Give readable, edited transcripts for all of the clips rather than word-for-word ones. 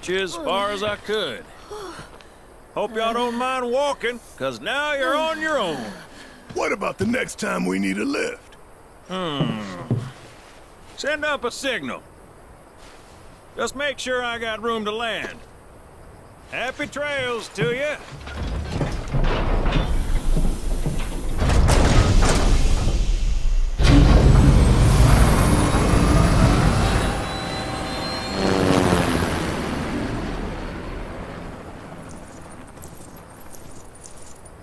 get you as far as I could. Hope y'all don't mind walking, because now you're on your own. What about the next time we need a lift? Send up a signal. Just make sure I got room to land. Happy trails to you.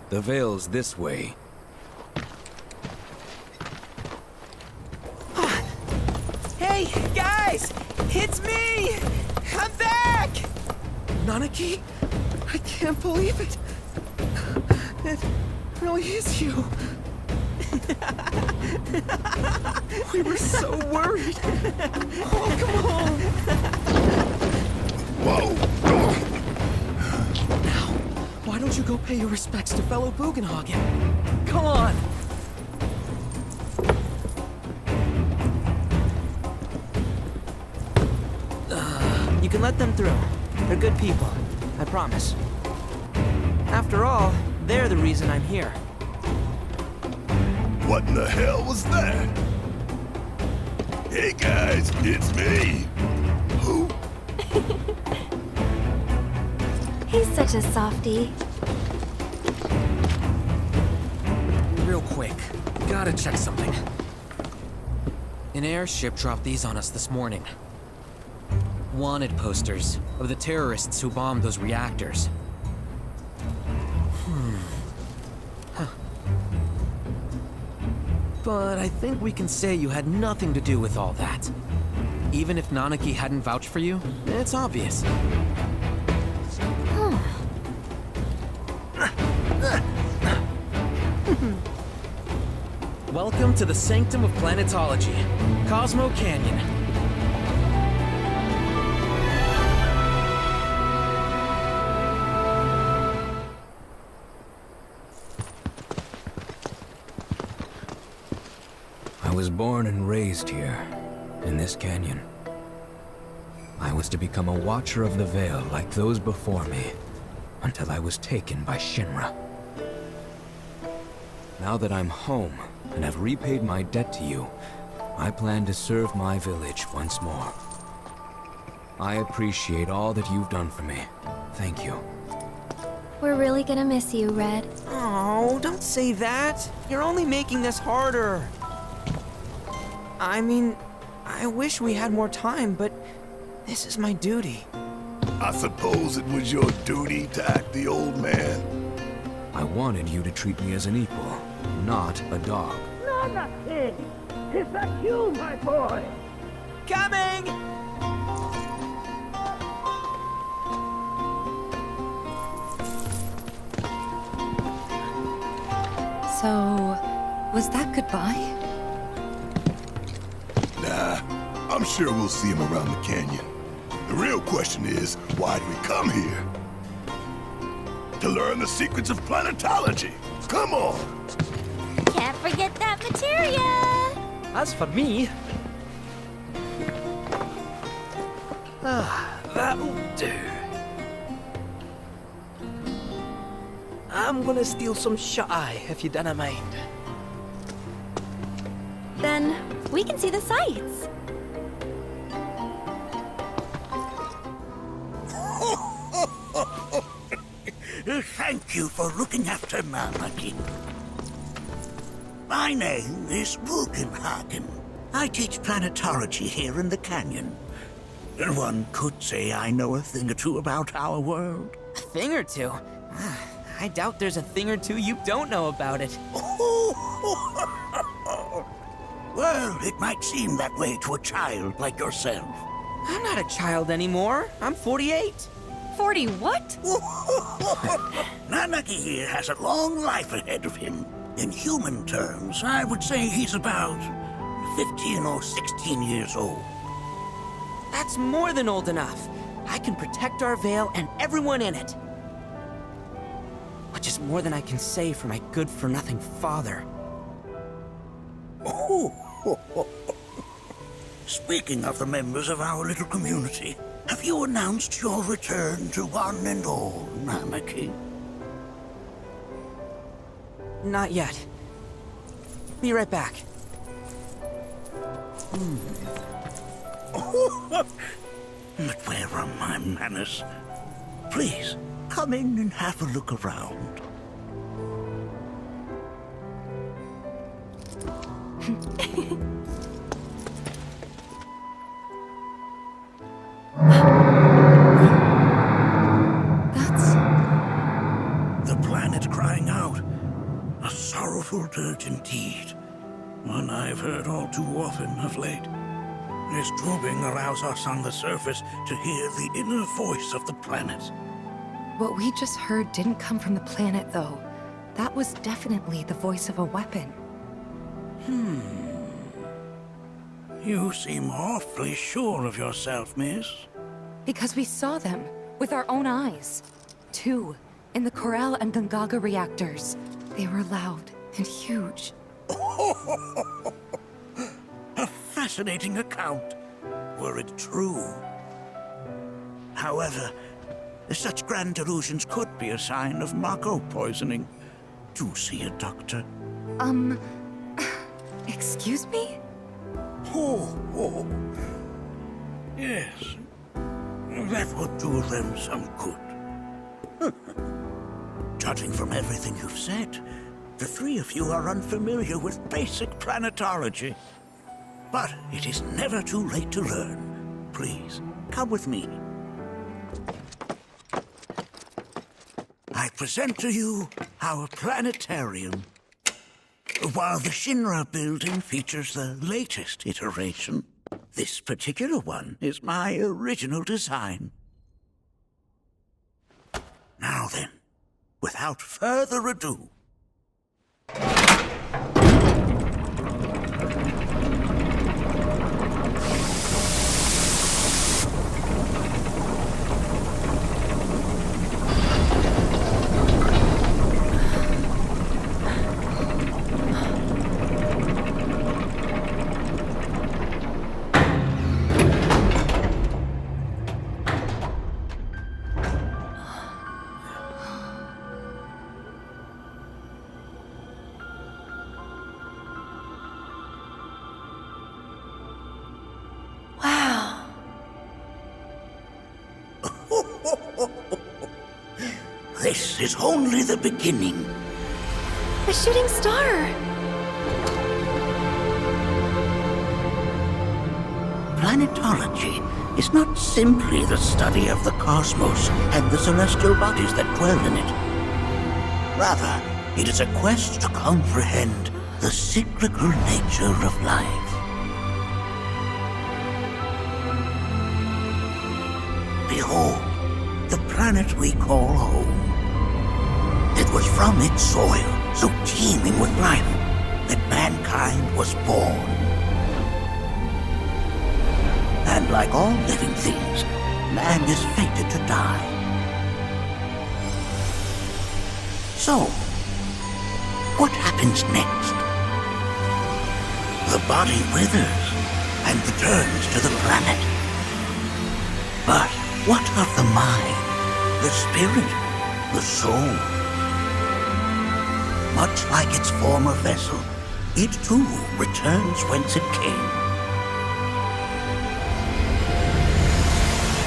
The Vale's this way. Hey, guys! It's me! I'm back! Nanaki? I can't believe it. It really is you. We were so worried. Oh, come on. Whoa! Now, why don't you go pay your respects to fellow Bugenhagen? Come on! You can let them through. They're good people. I promise. After all, they're the reason I'm here. What in the hell was that? Hey guys, it's me. Who? He's such a softie. Real quick, gotta check something. An airship dropped these on us this morning. Wanted posters of the terrorists who bombed those reactors. Huh. But I think we can say you had nothing to do with all that. Even if Nanaki hadn't vouched for you, it's obvious. Welcome to the Sanctum of Planetology, Cosmo Canyon. I was born and raised here, in this canyon. I was to become a watcher of the Vale like those before me, until I was taken by Shinra. Now that I'm home, and have repaid my debt to you, I plan to serve my village once more. I appreciate all that you've done for me. Thank you. We're really gonna miss you, Red. Oh, don't say that. You're only making this harder. I mean, I wish we had more time, but this is my duty. I suppose it was your duty to act the old man. I wanted you to treat me as an equal, not a dog. Nanaki! Is that you, my boy? Coming! So, was that goodbye? Nah, I'm sure we'll see him around the canyon. The real question is, why did we come here? To learn the secrets of planetology. Come on! Can't forget that materia! As for me... that'll do. I'm gonna steal some shut-eye, if you don't mind. Then we can see the sights. Thank you for looking after Nanaki. My name is Bugenhagen. I teach planetology here in the canyon. One could say I know a thing or two about our world. A thing or two? I doubt there's a thing or two you don't know about it. Well, it might seem that way to a child like yourself. I'm not a child anymore. I'm 48. 40 what? Nanaki here has a long life ahead of him. In human terms, I would say he's about 15 or 16 years old. That's more than old enough. I can protect our Vale and everyone in it. Which is more than I can say for my good-for-nothing father. Speaking of the members of our little community, Have you announced your return to one and all, Namaki? Not yet. Be right back. But where are my manners? Please, come in and have a look around. That's... The planet crying out. A sorrowful dirge indeed. One I've heard all too often of late. This drooping allows us on the surface to hear the inner voice of the planet. What we just heard didn't come from the planet, though. That was definitely the voice of a weapon. You seem awfully sure of yourself, miss. Because we saw them with our own eyes. 2 in the Corel and Gungaga reactors. They were loud and huge. A fascinating account, were it true. However, such grand delusions could be a sign of Mako poisoning. Do see a doctor. Excuse me? Oh. Yes. That would do them some good. Judging from everything you've said, the 3 of you are unfamiliar with basic planetology. But it is never too late to learn. Please, come with me. I present to you our planetarium. While the Shinra building features the latest iteration, this particular one is my original design. Now then, without further ado, Wow. this is only the beginning. A shooting star. Planetology is not simply the study of the cosmos and the celestial bodies that dwell in it. Rather, it is a quest to comprehend the cyclical nature of life. Behold, the planet we call home. It was from its soil, so teeming with life, that mankind was born. And like all living things, man is fated to die. So, what happens next? The body withers and returns to the planet. But what of the mind, the spirit, the soul? Much like its former vessel, it too returns whence it came.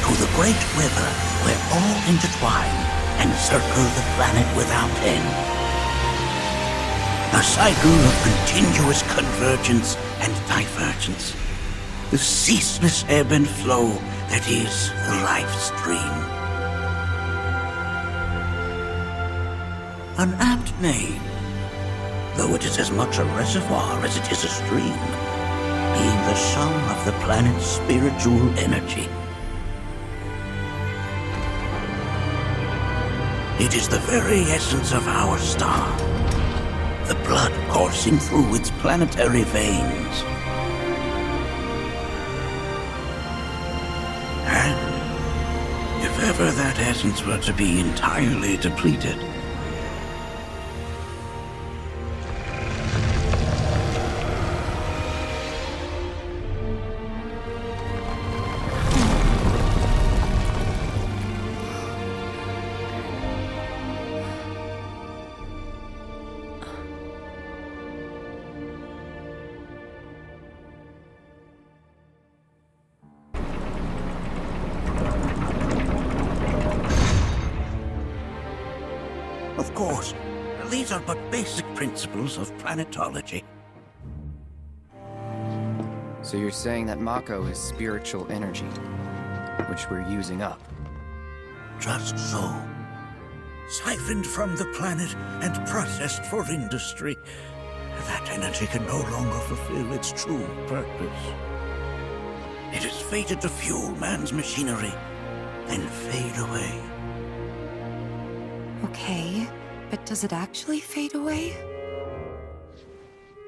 To the great river where all intertwine and circle the planet without end. A cycle of continuous convergence and divergence. The ceaseless ebb and flow that is the life stream. An apt name, though it is as much a reservoir as it is a stream, being the sum of the planet's spiritual energy. It is the very essence of our star, the blood coursing through its planetary veins. And if ever that essence were to be entirely depleted, Of course, these are but basic principles of planetology. So you're saying that Mako is spiritual energy, which we're using up? Just so. Siphoned from the planet and processed for industry, that energy can no longer fulfill its true purpose. It is fated to fuel man's machinery, then fade away. Okay, but does it actually fade away?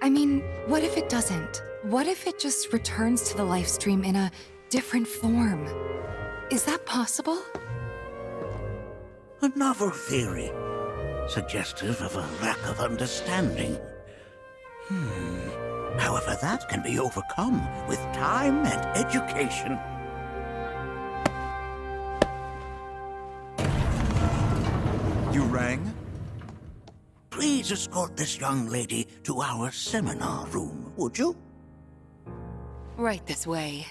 I mean, what if it doesn't? What if it just returns to the life stream in a different form? Is that possible? A novel theory, suggestive of a lack of understanding. However, that can be overcome with time and education. You rang? Please escort this young lady to our seminar room, would you? Right this way.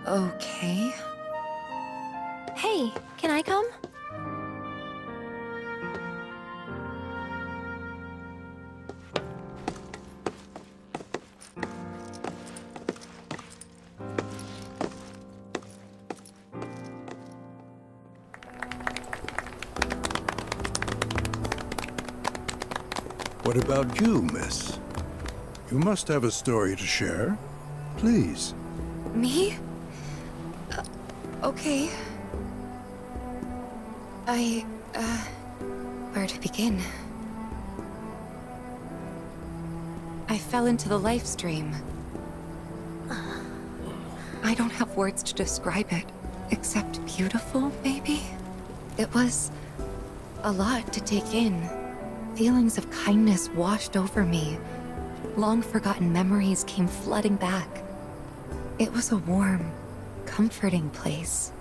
Okay. Hey, can I come? What about you, miss? You must have a story to share. Please. Me? Okay. Where to begin? I fell into the life stream. I don't have words to describe it, except beautiful, maybe? It was a lot to take in. Feelings of kindness washed over me. Long-forgotten memories came flooding back. It was a warm, comforting place.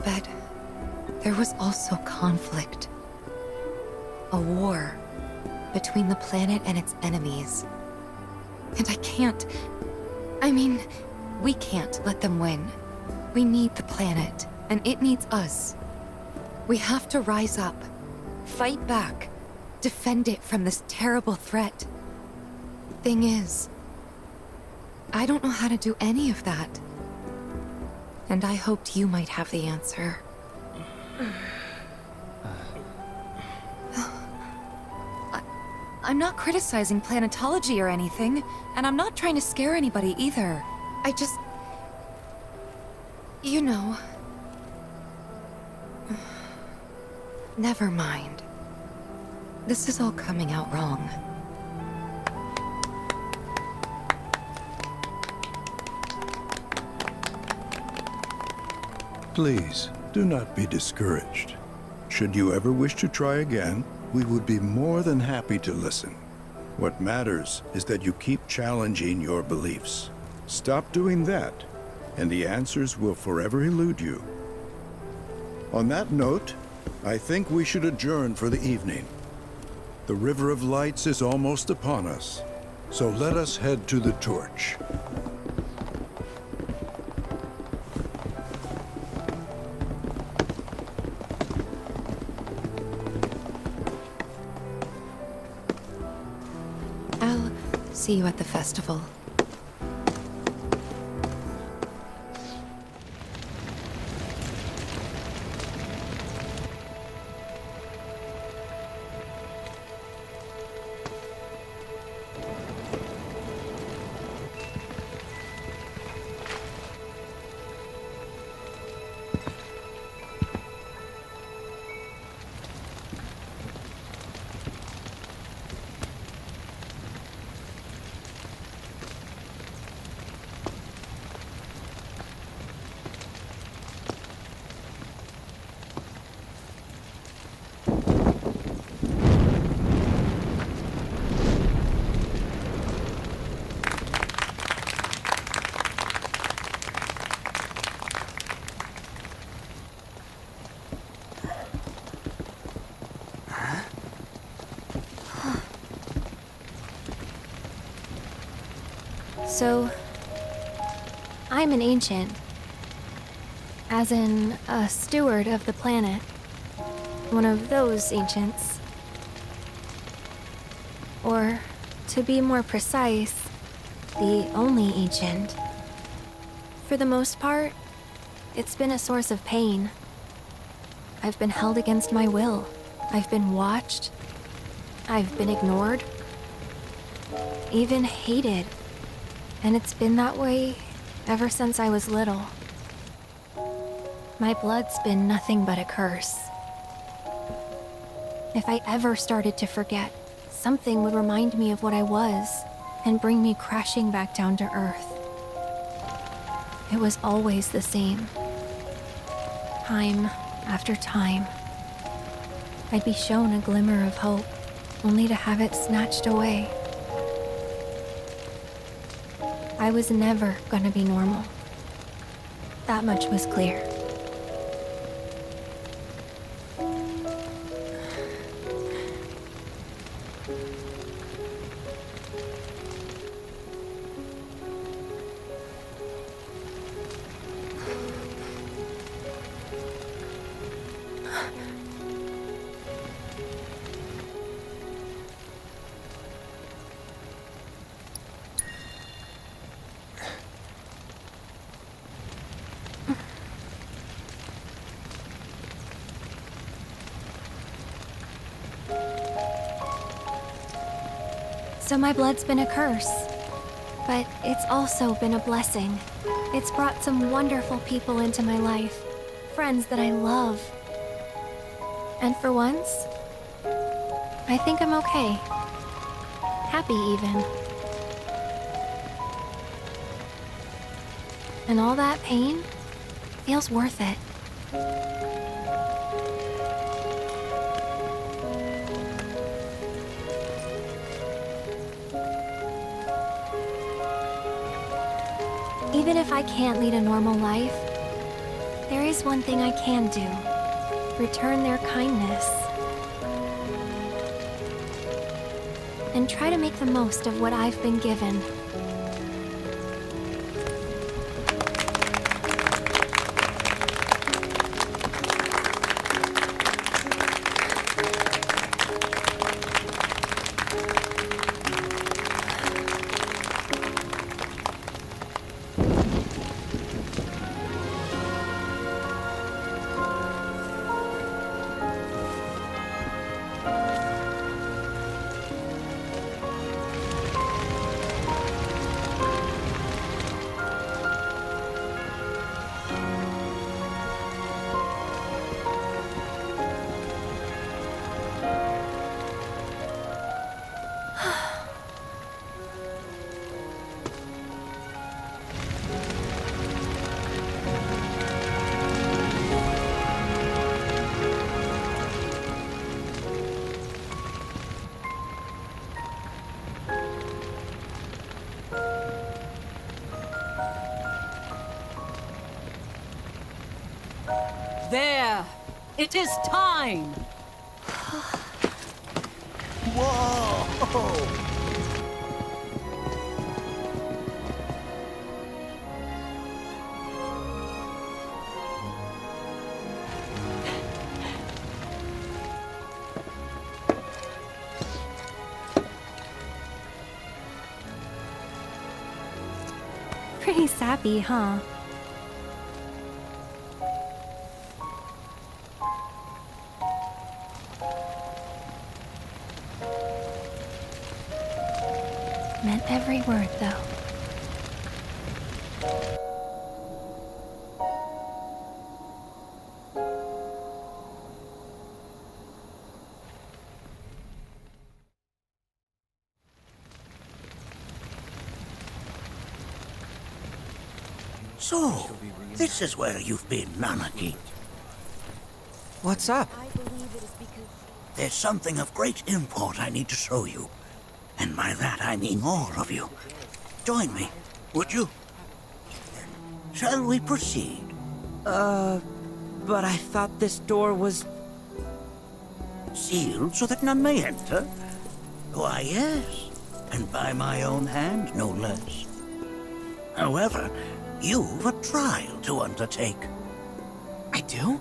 But there was also conflict. A war between the planet and its enemies. And we can't let them win. We need the planet, and it needs us. We have to rise up, fight back, defend it from this terrible threat. Thing is, I don't know how to do any of that. And I hoped you might have the answer. I'm not criticizing planetology or anything, and I'm not trying to scare anybody either. I just... You know... Never mind. This is all coming out wrong. Please, do not be discouraged. Should you ever wish to try again, we would be more than happy to listen. What matters is that you keep challenging your beliefs. Stop doing that, and the answers will forever elude you. On that note, I think we should adjourn for the evening. The River of Lights is almost upon us, so let us head to the torch. I'll see you at the festival. So, I'm an ancient. As in, a steward of the planet. one of those ancients. Or, to be more precise, the only ancient. For the most part, it's been a source of pain. I've been held against my will. I've been watched. I've been ignored. Even hated. And it's been that way ever since I was little. My blood's been nothing but a curse. If I ever started to forget, something would remind me of what I was and bring me crashing back down to earth. It was always the same. Time after time. I'd be shown a glimmer of hope, only to have it snatched away. I was never gonna be normal. That much was clear. So my blood's been a curse, but it's also been a blessing. It's brought some wonderful people into my life, friends that I love. And for once, I think I'm okay. Happy even. And all that pain feels worth it. Even if I can't lead a normal life, there is one thing I can do. Return their kindness. And try to make the most of what I've been given. There! It is time! Whoa! Pretty sappy, huh? Meant every word, though. So, this is where you've been, Nanaki. What's up? There's something of great import I need to show you. And by that I mean all of you. Join me, would you? Shall we proceed? But I thought this door was... Sealed so that none may enter? Why, yes. And by my own hand, no less. However, you've a trial to undertake. I do?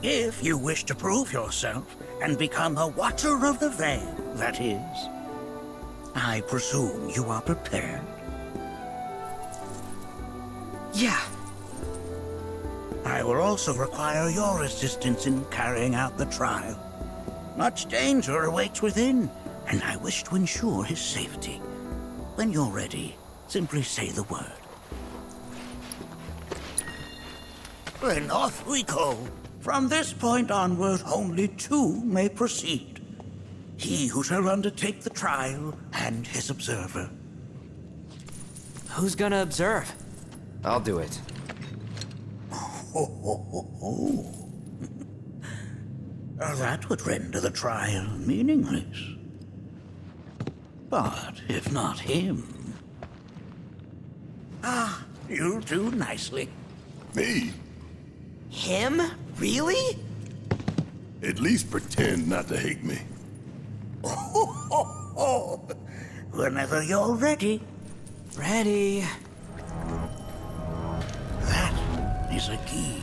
If you wish to prove yourself and become a Watcher of the Vale, that is. I presume you are prepared. Yeah. I will also require your assistance in carrying out the trial. Much danger awaits within, and I wish to ensure his safety. When you're ready, simply say the word. Then off we go. From this point onward, only two may proceed. He who shall undertake the trial, and his observer. Who's gonna observe? I'll do it. That would render the trial meaningless. But if not him... Ah, you'll do nicely. Me? Him? Really? At least pretend not to hate me. Whenever you're ready. Ready. That is a key.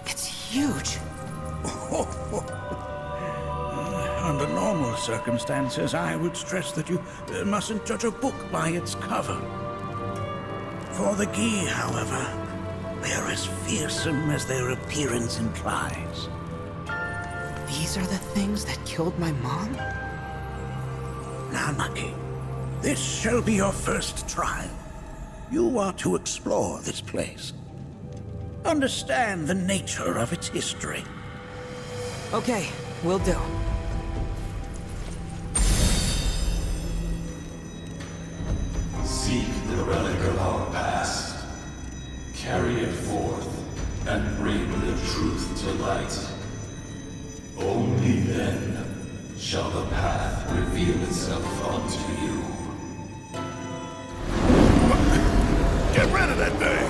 It's huge. Under normal circumstances, I would stress that you mustn't judge a book by its cover. For the key, however, they're as fearsome as their appearance implies. These are the things that killed my mom? Now, Nucky, this shall be your first trial. You are to explore this place. Understand the nature of its history. Okay, will do. Seek the relic of our past. Carry it forth, and bring the truth to light. Only then shall the path reveal itself unto you. Get rid of that thing!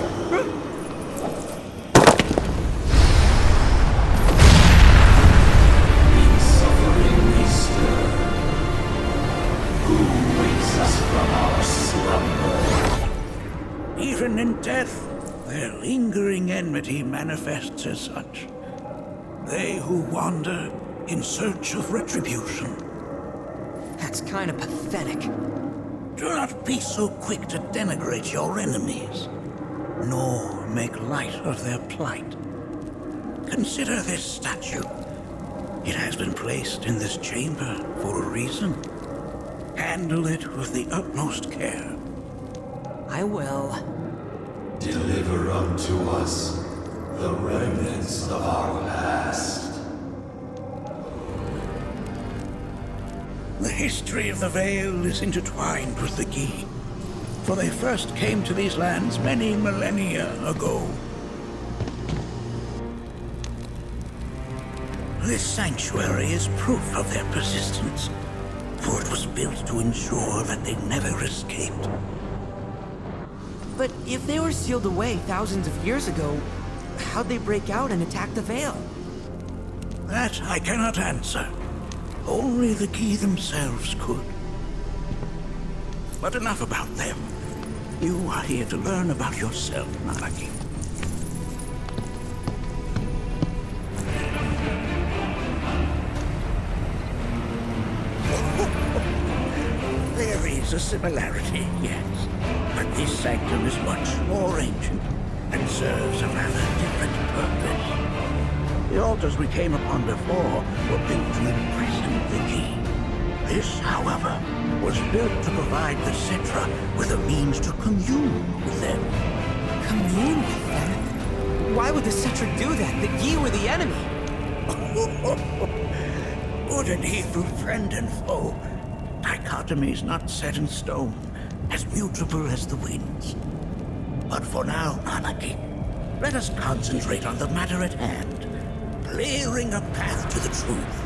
In suffering we stir. Who wakes us from our slumber? Even in death, their lingering enmity manifests as such. They who wander in search of retribution. That's kind of pathetic. Do not be so quick to denigrate your enemies, nor make light of their plight. Consider this statue. It has been placed in this chamber for a reason. Handle it with the utmost care. I will. Deliver unto us the remnants of our past. The history of the Vale is intertwined with the Key, for they first came to these lands many millennia ago. This sanctuary is proof of their persistence, for it was built to ensure that they never escaped. But if they were sealed away thousands of years ago, how'd they break out and attack the Vale? That I cannot answer. Only the Key themselves could. But enough about them. You are here to learn about yourself, Malaki. There is a similarity, yes. But this sanctum is much more ancient and serves a rather different purpose. The altars we came upon before were built to imprison the Key. This, however, was built to provide the Cetra with a means to commune with them. Commune with them? Why would the Cetra do that? The Yi were the enemy. Good and evil, friend and foe. Dichotomies not set in stone, as mutable as the winds. But for now, Anarchy, let us concentrate on the matter at hand, clearing a path to the truth.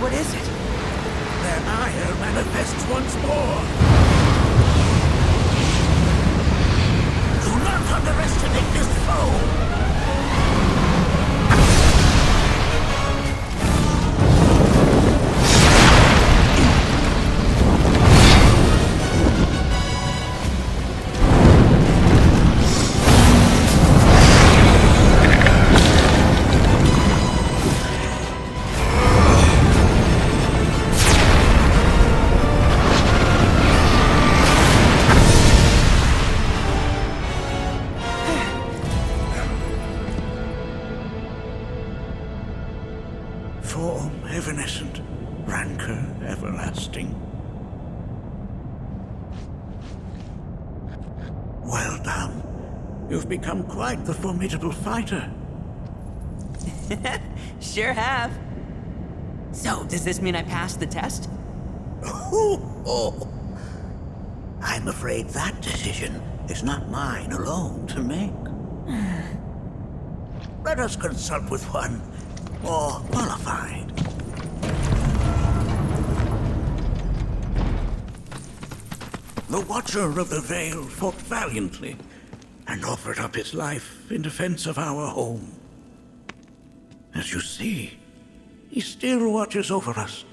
What is it? Their ire manifests once more. Do not underestimate this foe. Form evanescent, rancor everlasting. Well done. You've become quite the formidable fighter. Sure have. So, does this mean I passed the test? Oh. I'm afraid that decision is not mine alone to make. Let us consult with one more qualified. The Watcher of the Vale fought valiantly and offered up his life in defense of our home. As you see, he still watches over us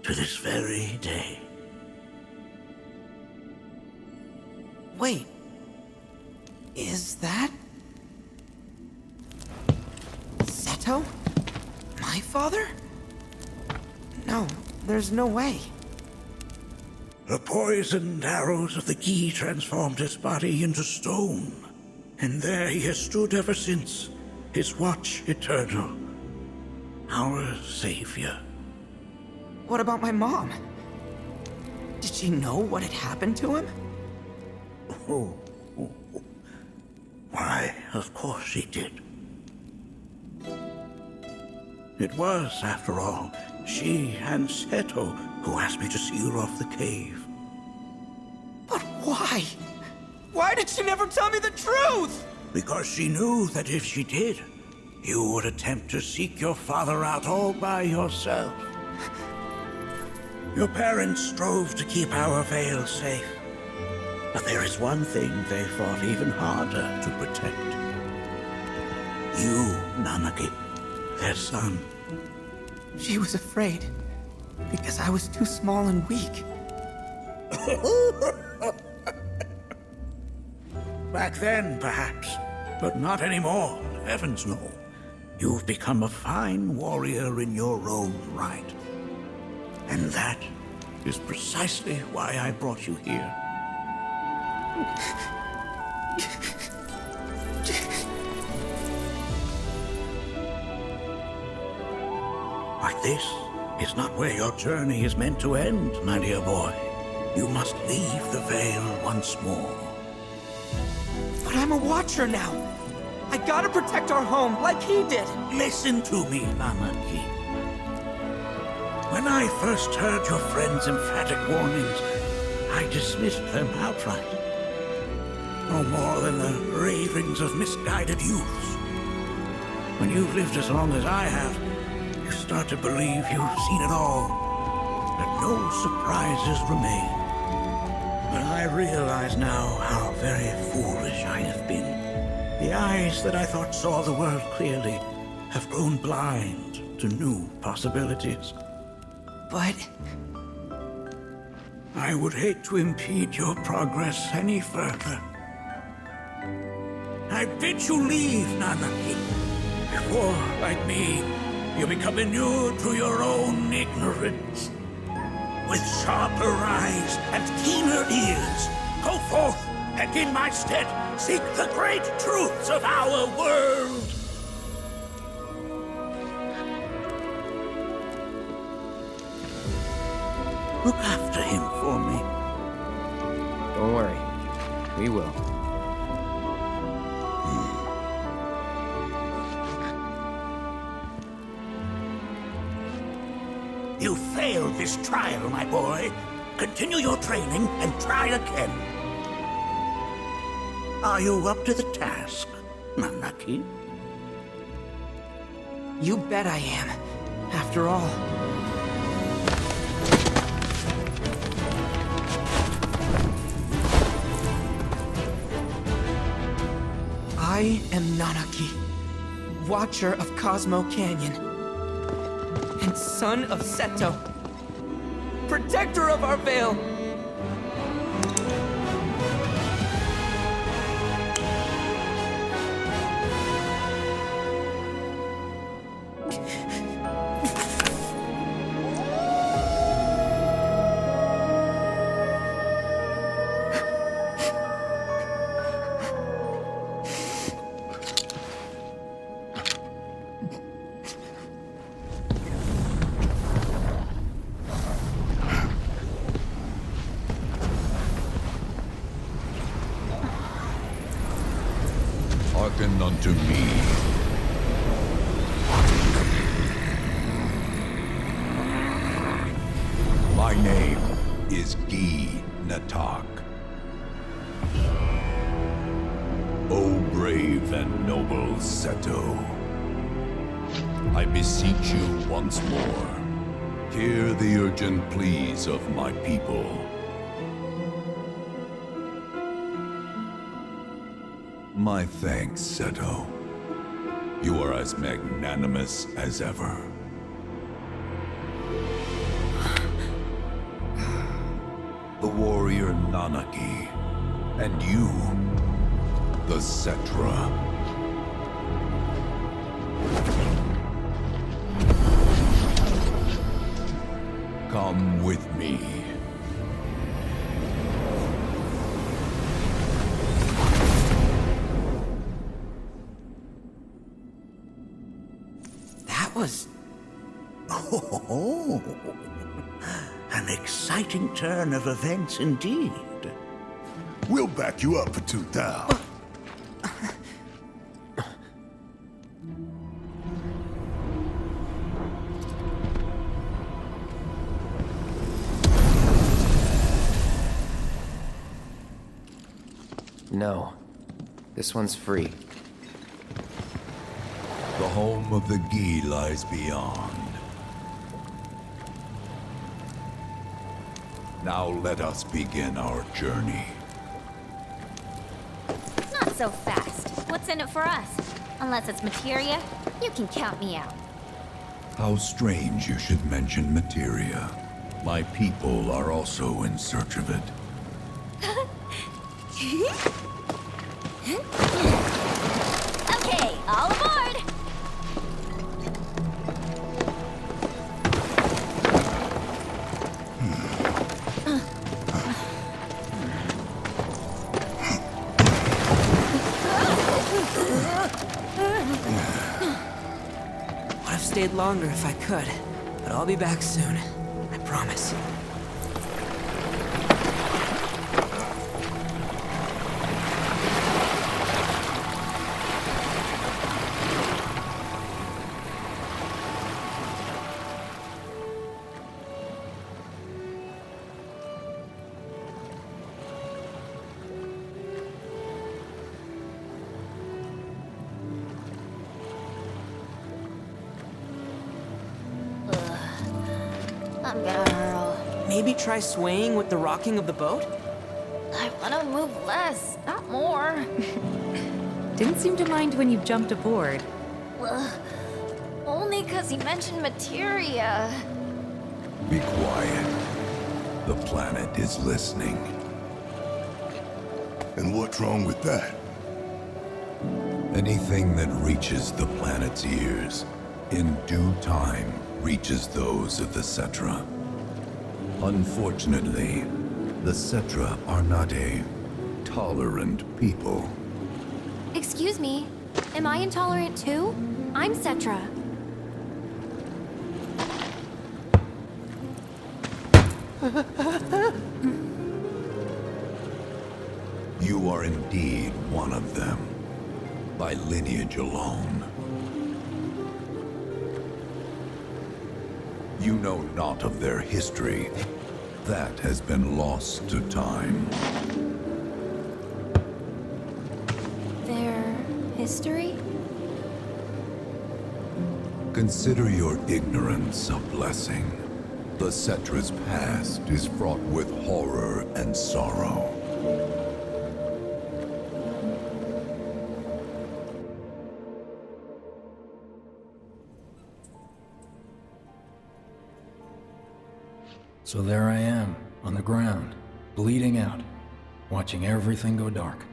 to this very day. Wait. Is that... Seto? My father? No, there's no way. The poisoned arrows of the key transformed his body into stone, and there he has stood ever since, his watch eternal, our savior. What about my mom? Did she know what had happened to him? Oh. Why, of course she did. It was, after all, she and Seto who asked me to seal off the cave. But why? Why did she never tell me the truth? Because she knew that if she did, you would attempt to seek your father out all by yourself. Your parents strove to keep our Vale safe. But there is one thing they fought even harder to protect. You, Nanaki, their son. She was afraid, because I was too small and weak. Back then, perhaps, but not anymore, heavens no. You've become a fine warrior in your own right. And that is precisely why I brought you here. But this is not where your journey is meant to end, my dear boy. You must leave the Vale once more. But I'm a Watcher now. I gotta protect our home like he did. Listen to me, Nanaki. When I first heard your friend's emphatic warnings, I dismissed them outright. No more than the ravings of misguided youths. When you've lived as long as I have, you start to believe you've seen it all, that no surprises remain. But I realize now how very foolish I have been. The eyes that I thought saw the world clearly have grown blind to new possibilities. But... I would hate to impede your progress any further. I bid you leave, Nanaki, before, like me, you become inured to your own ignorance. With sharper eyes and keener ears, go forth and in my stead seek the great truths of our world. Look after him for me. Don't worry. We will. You failed this trial, my boy. Continue your training and try again. Are you up to the task, Nanaki? You bet I am. After all... I am Nanaki, Watcher of Cosmo Canyon, and son of Seto, protector of our Vale. unto me. My name is Gi Natak. O brave and noble Seto, I beseech you once more, hear the urgent pleas of my people. My thanks, Seto. You are as magnanimous as ever. The warrior Nanaki, and you, the Cetra. Come with me. That was... Oh, an exciting turn of events indeed. We'll back you up for 2,000. No. This one's free. The home of the Gi lies beyond. Now let us begin our journey. Not so fast. What's in it for us? Unless it's materia, you can count me out. How strange you should mention materia. My people are also in search of it. Okay, all aboard! Would have stayed longer if I could, but I'll be back soon. I promise. I'm gonna hurl. Maybe try swaying with the rocking of the boat? I wanna move less, not more. Didn't seem to mind when you jumped aboard. Only 'cause he mentioned materia. Be quiet. The planet is listening. And what's wrong with that? Anything that reaches the planet's ears, in due time, reaches those of the Cetra. Unfortunately, the Cetra are not a tolerant people. Excuse me, am I intolerant too? I'm Cetra. You are indeed one of them, by lineage alone. You know not of their history. That has been lost to time. Their history? Consider your ignorance a blessing. The Cetra's past is fraught with horror and sorrow. So there I am, on the ground, bleeding out, watching everything go dark.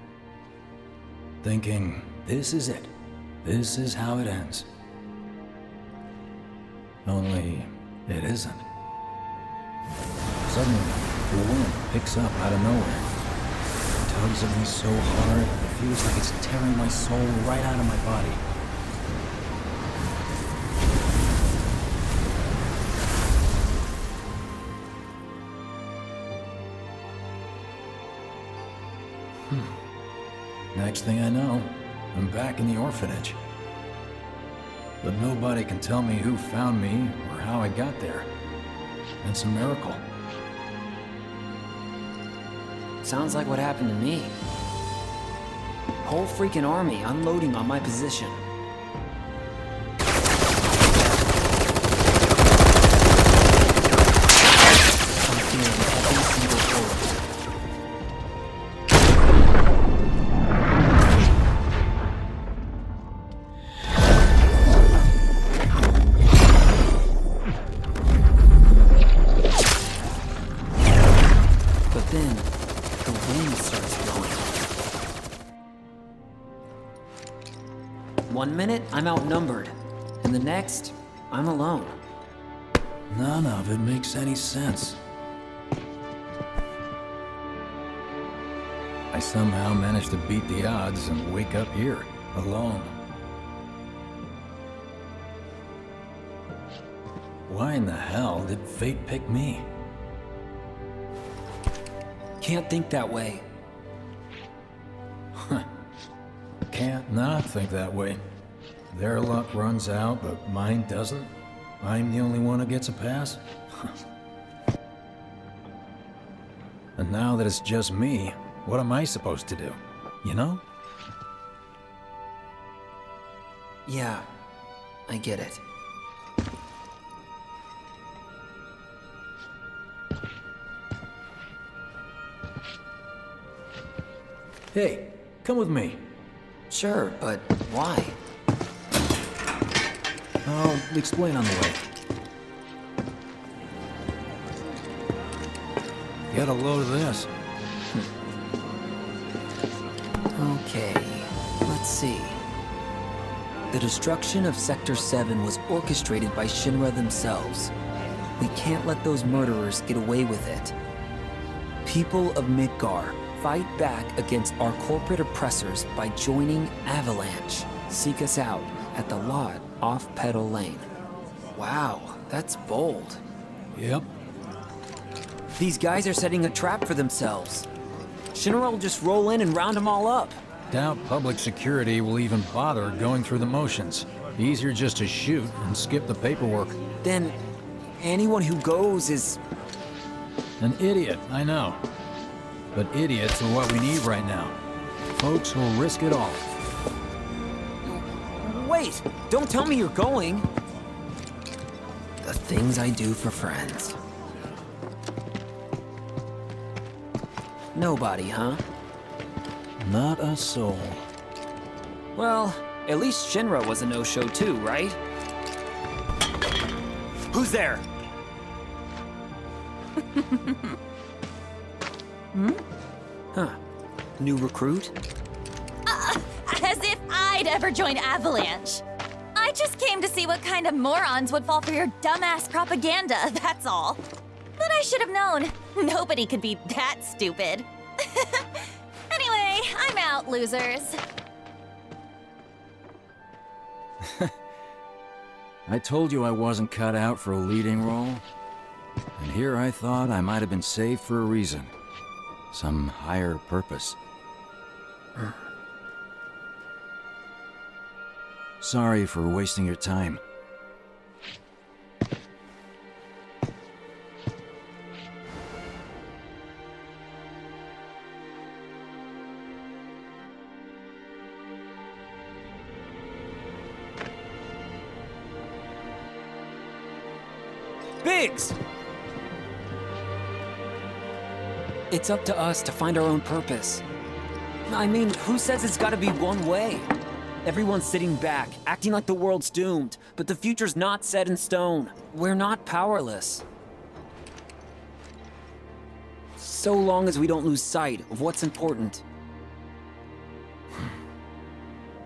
Thinking, this is it. This is how it ends. Only, it isn't. Suddenly, the wind picks up out of nowhere. It tugs at me so hard, it feels like it's tearing my soul right out of my body. Next thing I know, I'm back in the orphanage. But nobody can tell me who found me or how I got there. It's a miracle. Sounds like what happened to me. Whole freaking army unloading on my position. I'm feeling every single bullet. But then, the wind starts blowing. 1 minute, I'm outnumbered. And the next, I'm alone. None of it makes any sense. I somehow managed to beat the odds and wake up here, alone. Why in the hell did fate pick me? Can't think that way. Can't not think that way. Their luck runs out, but mine doesn't. I'm the only one who gets a pass. And now that it's just me, what am I supposed to do? You know? Yeah, I get it. Hey, come with me. Sure, but why? I'll explain on the way. Get a load of this. Okay, let's see. The destruction of Sector 7 was orchestrated by Shinra themselves. We can't let those murderers get away with it. People of Midgar, fight back against our corporate oppressors by joining Avalanche. Seek us out at the lot off Petal Lane. Wow, that's bold. Yep. These guys are setting a trap for themselves. Shinra will just roll in and round them all up. Doubt public security will even bother going through the motions. Easier just to shoot and skip the paperwork. Then, anyone who goes is... An idiot, I know. But idiots are what we need right now. Folks who'll risk it all. Wait! Don't tell me you're going! The things I do for friends. Nobody, huh? Not a soul. Well, at least Shinra was a no-show too, right? Who's there? Hmm? Huh. New recruit? As if I'd ever join Avalanche. I just came to see what kind of morons would fall for your dumbass propaganda, that's all. But I should have known. Nobody could be that stupid. Anyway, I'm out, losers. I told you I wasn't cut out for a leading role. And here I thought I might have been saved for a reason. Some higher purpose. Sorry for wasting your time. Biggs! It's up to us to find our own purpose. I mean, who says it's gotta be one way? Everyone's sitting back, acting like the world's doomed, but the future's not set in stone. We're not powerless. So long as we don't lose sight of what's important.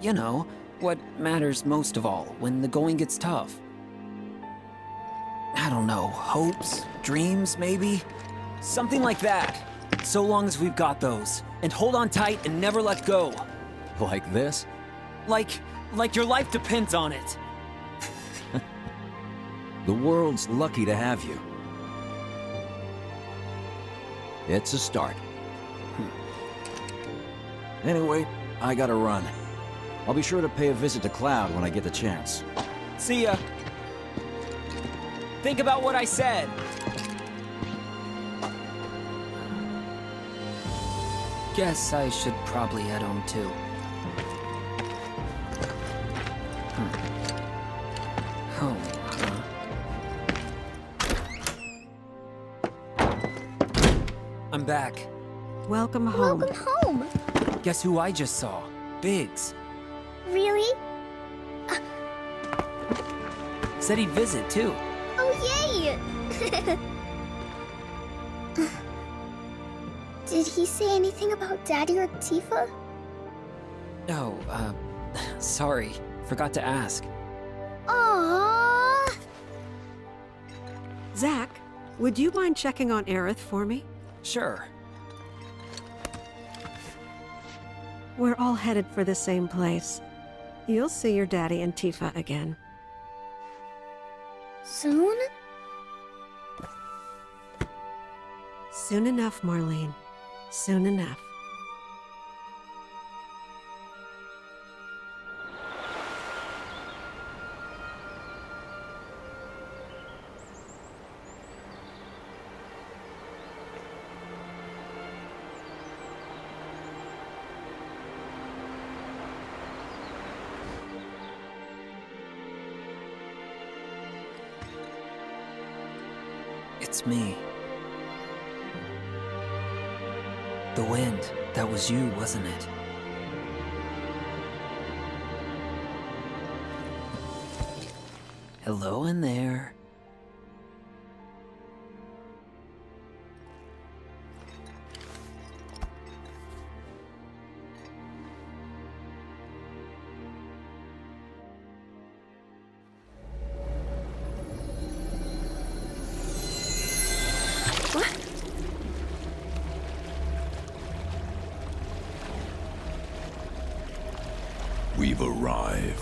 You know, what matters most of all when the going gets tough. I don't know, hopes, dreams, maybe? Something like that. So long as we've got those. And hold on tight and never let go. Like this? Like your life depends on it. The world's lucky to have you. It's a start. Anyway, I gotta run. I'll be sure to pay a visit to Cloud when I get the chance. See ya. Think about what I said. Guess I should probably head home too. Home, huh? I'm back. Welcome home. Welcome home. Guess who I just saw? Biggs. Really? Said he'd visit too. Oh, yay! Did he say anything about Daddy or Tifa? No, sorry. Forgot to ask. Aww. Zack, would you mind checking on Aerith for me? Sure. We're all headed for the same place. You'll see your daddy and Tifa again. Soon? Soon enough, Marlene. Soon enough. It's me. The wind. That was you, wasn't it? Hello in there. We've arrived.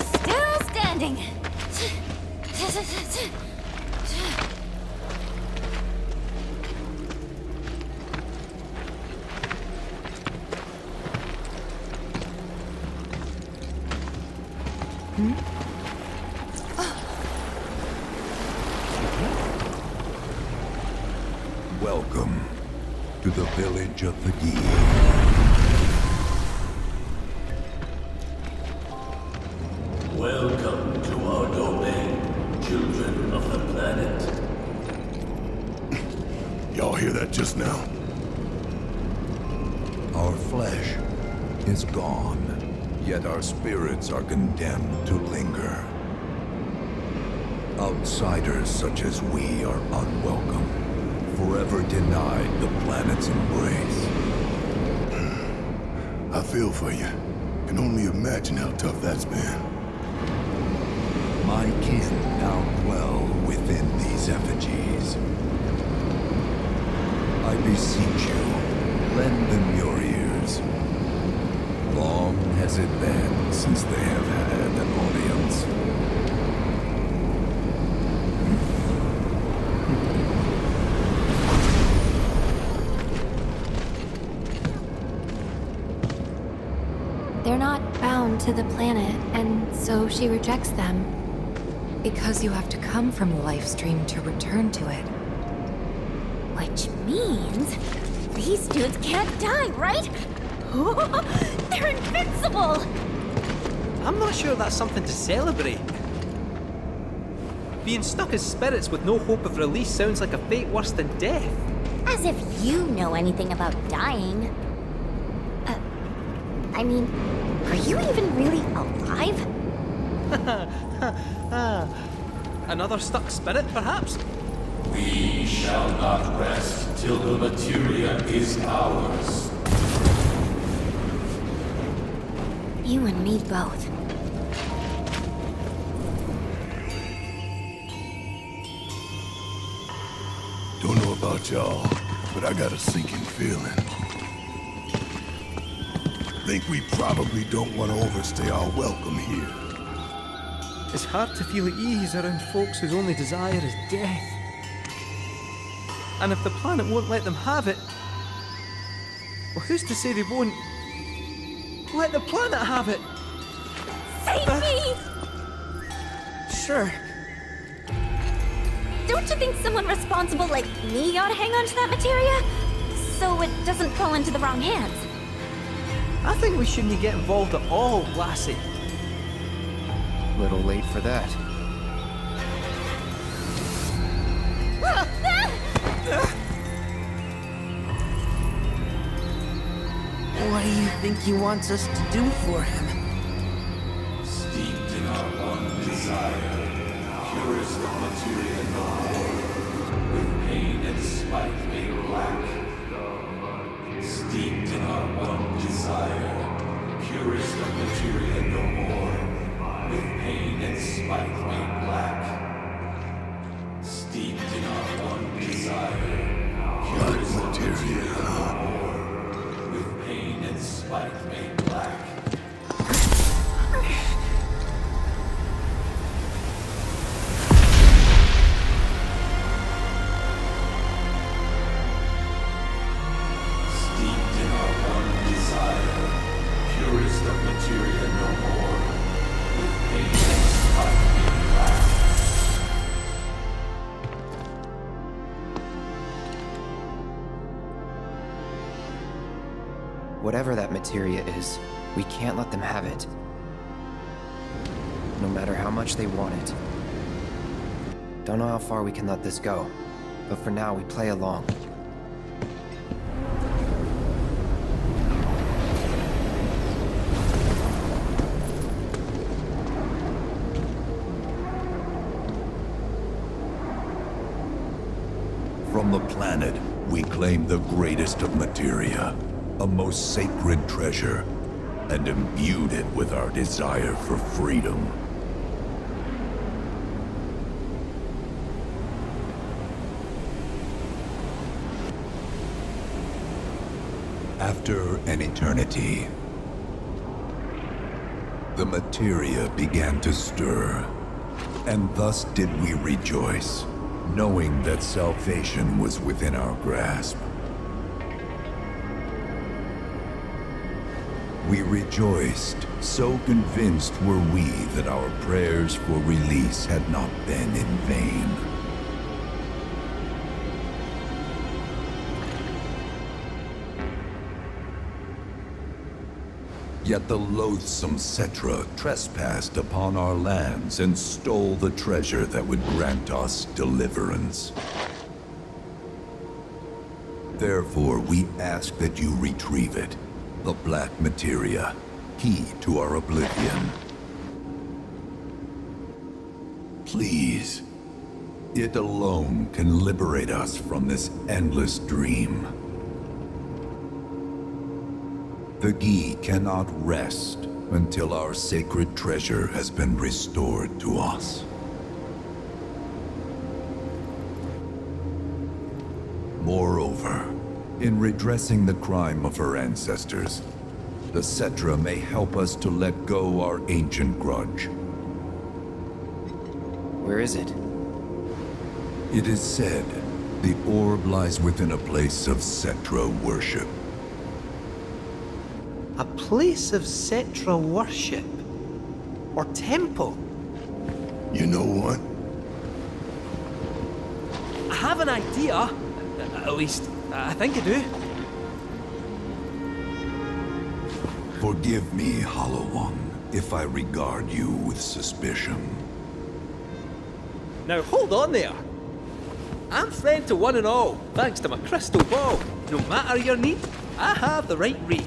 Still standing. Welcome to the village of the Gi. Welcome to our domain, children of the planet. Y'all hear that just now? Our flesh is gone, yet our spirits are condemned to linger. Outsiders such as we are unwelcome, forever denied the planet's embrace. I feel for you. Can only imagine how tough that's been. My kin now dwell within these effigies. I beseech you, lend them your ears. Long has it been since they have had an audience. They're not bound to the planet, and so she rejects them. Because you have to come from the life stream to return to it. Which means these dudes can't die, right? They're invincible! I'm not sure that's something to celebrate. Being stuck as spirits with no hope of release sounds like a fate worse than death. As if you know anything about dying. I mean, are you even really alive? Another stuck spirit, perhaps? We shall not rest till the materia is ours. You and me both. about y'all, but I got a sinking feeling. Think we probably don't want to overstay our welcome here. It's hard to feel at ease around folks whose only desire is death. And if the planet won't let them have it, well, who's to say they won't let the planet have it? Save me! Sure. Don't you think someone responsible like me ought to hang on to that materia? So it doesn't fall into the wrong hands. I think we shouldn't get involved at all, lassie. Little late for that. What do you think he wants us to do for him? Steeped in our one desire, purest of materia no more, with pain and spite made black. Steeped in our one desire, purest of materia no more, with pain and spite made black. Steeped in our one desire, purest of materia no more, with pain and spite made black. Steeped in our one desire, purest of materia no more, with pain and spite made black. Whatever that materia is, we can't let them have it. No matter how much they want it. Don't know how far we can let this go, but for now we play along. From the planet, we claim the greatest of materia, a most sacred treasure, and imbued it with our desire for freedom. After an eternity, the materia began to stir, and thus did we rejoice, knowing that salvation was within our grasp. We rejoiced, so convinced were we that our prayers for release had not been in vain. Yet the loathsome Cetra trespassed upon our lands and stole the treasure that would grant us deliverance. Therefore, we ask that you retrieve it, the black materia, key to our oblivion. Please, it alone can liberate us from this endless dream. The Gi cannot rest until our sacred treasure has been restored to us. Moreover, in redressing the crime of her ancestors, the Cetra may help us to let go our ancient grudge. Where is it? It is said the orb lies within a place of Cetra worship. A place of Cetra worship? Or temple? You know what? I have an idea. At least, I think I do. Forgive me, Hollow One, if I regard you with suspicion. Now hold on there. I'm friend to one and all, thanks to my crystal ball. No matter your need, I have the right read.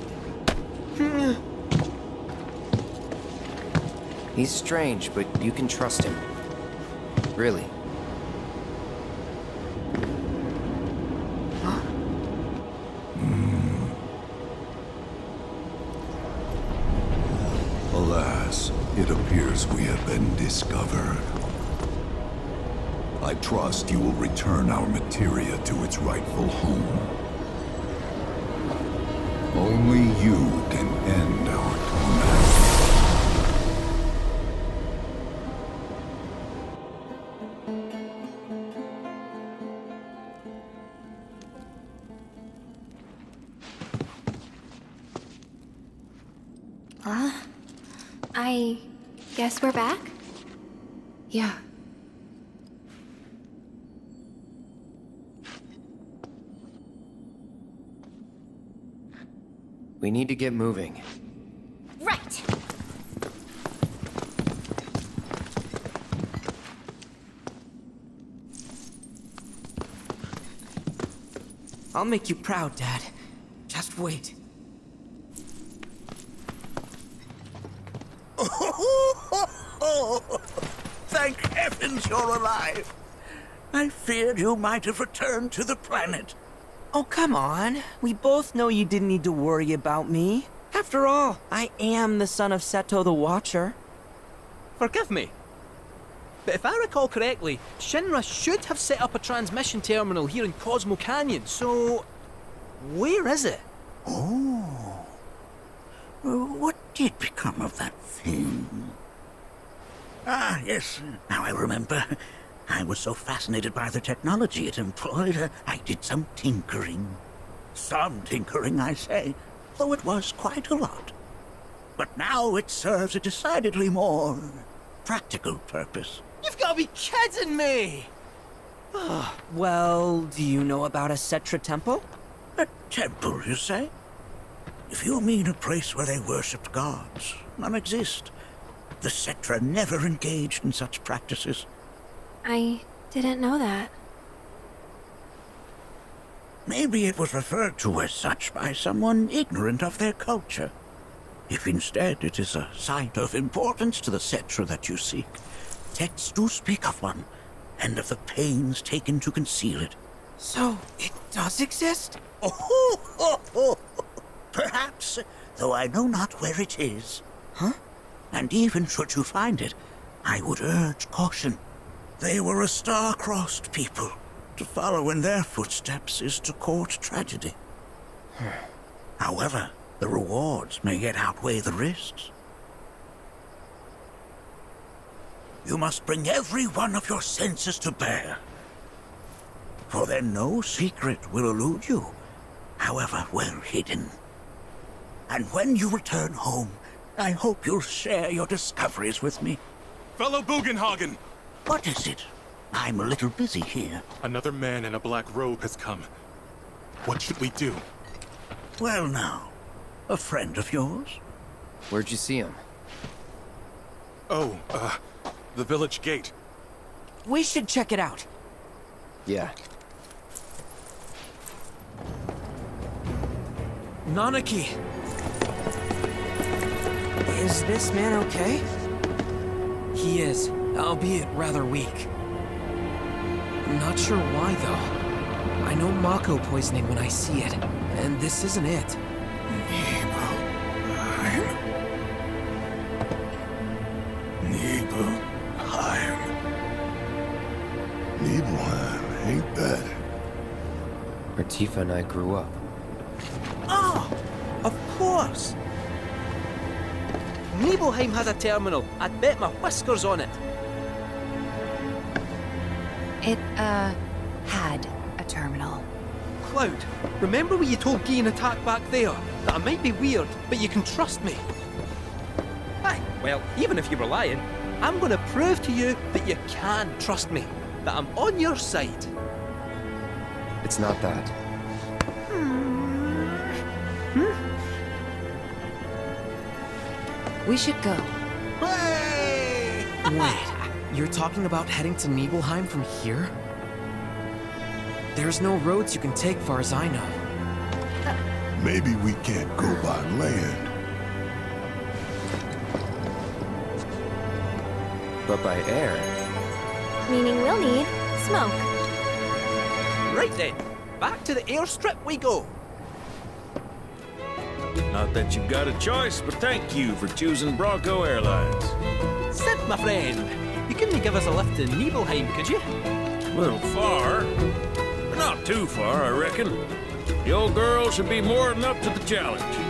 He's strange, but you can trust him. Really. Alas, it appears we have been discovered. I trust you will return our materia to its rightful home. Only you can end our torment. I guess we're back? Yeah. We need to get moving. Right. I'll make you proud, Dad. Just wait. Thank heavens you're alive. I feared you might have returned to the planet. Oh, come on. We both know you didn't need to worry about me. After all, I am the son of Seto the Watcher. Forgive me, but if I recall correctly, Shinra should have set up a transmission terminal here in Cosmo Canyon, so... where is it? Oh. What did become of that thing? Ah, yes. Now I remember. I was so fascinated by the technology it employed, I did some tinkering. Some tinkering, I say, though it was quite a lot. But now it serves a decidedly more practical purpose. You've got to be kidding me! Well, do you know about a Cetra temple? A temple, you say? If you mean a place where they worshipped gods, none exist. The Cetra never engaged in such practices. I didn't know that. Maybe it was referred to as such by someone ignorant of their culture. If instead it is a site of importance to the Cetra that you seek, texts do speak of one, and of the pains taken to conceal it. So, it does exist? Oh, perhaps, though I know not where it is. Huh? And even should you find it, I would urge caution. They were a star-crossed people. To follow in their footsteps is to court tragedy. However, the rewards may yet outweigh the risks. You must bring every one of your senses to bear. For then no secret will elude you, however well hidden. And when you return home, I hope you'll share your discoveries with me. Fellow Bugenhagen! What is it? I'm a little busy here. Another man in a black robe has come. What should we do? Well now, a friend of yours? Where'd you see him? Oh, the village gate. We should check it out. Yeah. Nanaki! Is this man okay? He is, albeit rather weak. I'm not sure why, though. I know Mako poisoning when I see it, and this isn't it. Nibelheim, ain't that? Where Tifa and I grew up. Ah! Of course! Nibelheim has a terminal. I'd bet my whiskers on it. It, had a terminal. Cloud, remember when you told Guy in Attack back there that I might be weird, but you can trust me? Aye, well, even if you were lying, I'm gonna prove to you that you can trust me, that I'm on your side. It's not that. We should go. Wait, you're talking about heading to Nibelheim from here? There's no roads you can take far as I know. Maybe we can't go by land. But by air. Meaning we'll need smoke. Right then, back to the airstrip we go. Not that you've got a choice, but thank you for choosing Bronco Airlines. Sid, my friend, you couldn't give us a lift to Nibelheim, could you? Little far. But not too far, I reckon. The old girl should be more than up to the challenge.